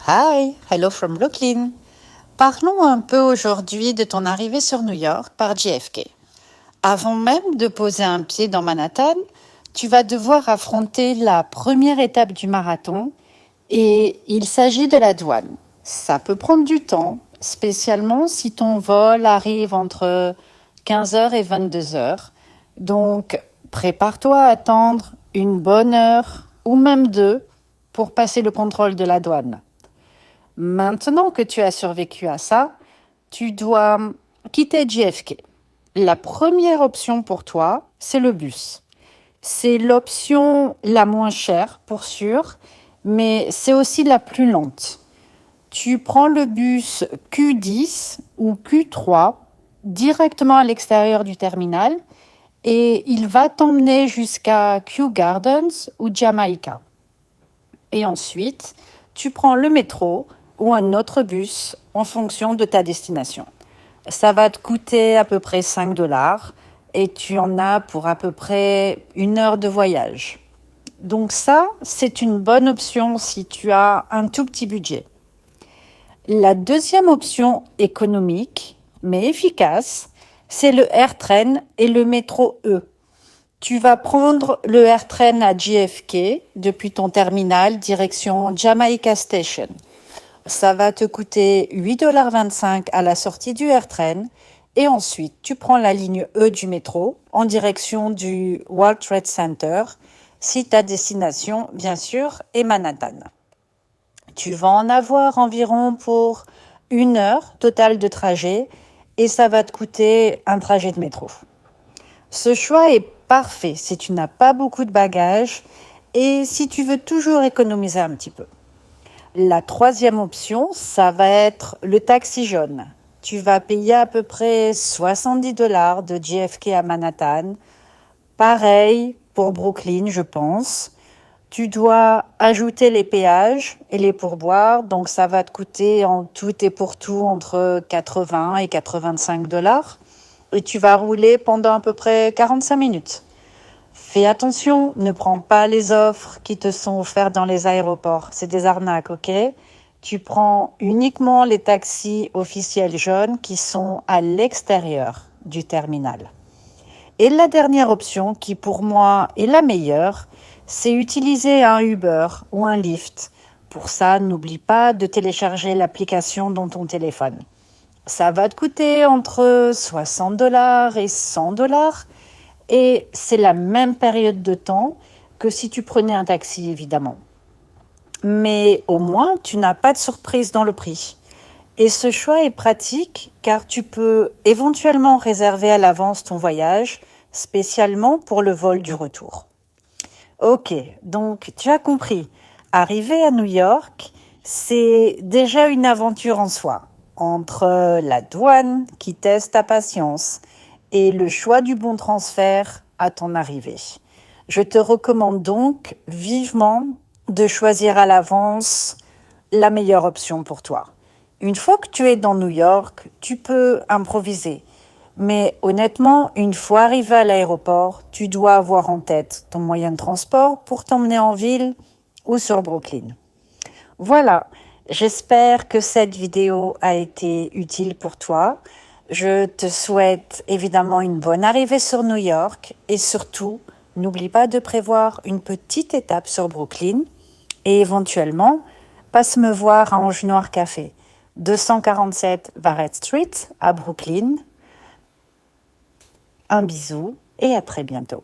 Hi, hello from Brooklyn. Parlons un peu aujourd'hui de ton arrivée sur New York par JFK. Avant même de poser un pied dans Manhattan, tu vas devoir affronter la première étape du marathon et il s'agit de la douane. Ça peut prendre du temps, spécialement si ton vol arrive entre 15 heures et 22 heures. Donc, prépare-toi à attendre une bonne heure ou même deux pour passer le contrôle de la douane. Maintenant que tu as survécu à ça, tu dois quitter JFK. La première option pour toi, c'est le bus. C'est l'option la moins chère, pour sûr, mais c'est aussi la plus lente. Tu prends le bus Q10 ou Q3 directement à l'extérieur du terminal et il va t'emmener jusqu'à Kew Gardens ou Jamaica. Et ensuite, tu prends le métro ou un autre bus en fonction de ta destination. Ça va te coûter à peu près 5 dollars et tu en as pour à peu près une heure de voyage. Donc ça, c'est une bonne option si tu as un tout petit budget. La deuxième option économique, mais efficace, c'est le AirTrain et le métro E. Tu vas prendre le AirTrain à JFK depuis ton terminal direction Jamaica Station. Ça va te coûter 8,25 $ à la sortie du AirTrain et ensuite tu prends la ligne E du métro en direction du World Trade Center si ta destination, bien sûr, est Manhattan. Tu vas en avoir environ pour une heure totale de trajet et ça va te coûter un trajet de métro. Ce choix est parfait si tu n'as pas beaucoup de bagages et si tu veux toujours économiser un petit peu. La troisième option, ça va être le taxi jaune. Tu vas payer à peu près 70 dollars de JFK à Manhattan. Pareil pour Brooklyn, je pense. Tu dois ajouter les péages et les pourboires, donc ça va te coûter en tout et pour tout entre 80 et 85 dollars. Et tu vas rouler pendant à peu près 45 minutes. Fais attention, ne prends pas les offres qui te sont offertes dans les aéroports. C'est des arnaques, ok? Tu prends uniquement les taxis officiels jaunes qui sont à l'extérieur du terminal. Et la dernière option, qui pour moi est la meilleure, c'est utiliser un Uber ou un Lyft. Pour ça, n'oublie pas de télécharger l'application dans ton téléphone. Ça va te coûter entre 60 dollars et 100 dollars. Et c'est la même période de temps que si tu prenais un taxi, évidemment. Mais au moins, tu n'as pas de surprise dans le prix. Et ce choix est pratique car tu peux éventuellement réserver à l'avance ton voyage, spécialement pour le vol du retour. Ok, donc tu as compris. Arriver à New York, c'est déjà une aventure en soi. Entre la douane qui teste ta patience et le choix du bon transfert à ton arrivée. Je te recommande donc vivement de choisir à l'avance la meilleure option pour toi. Une fois que tu es dans New York, tu peux improviser. Mais honnêtement, une fois arrivé à l'aéroport, tu dois avoir en tête ton moyen de transport pour t'emmener en ville ou sur Brooklyn. Voilà, j'espère que cette vidéo a été utile pour toi. Je te souhaite évidemment une bonne arrivée sur New York et surtout, n'oublie pas de prévoir une petite étape sur Brooklyn et éventuellement, passe me voir à Ange Noir Café, 247 Barrett Street à Brooklyn. Un bisou et à très bientôt.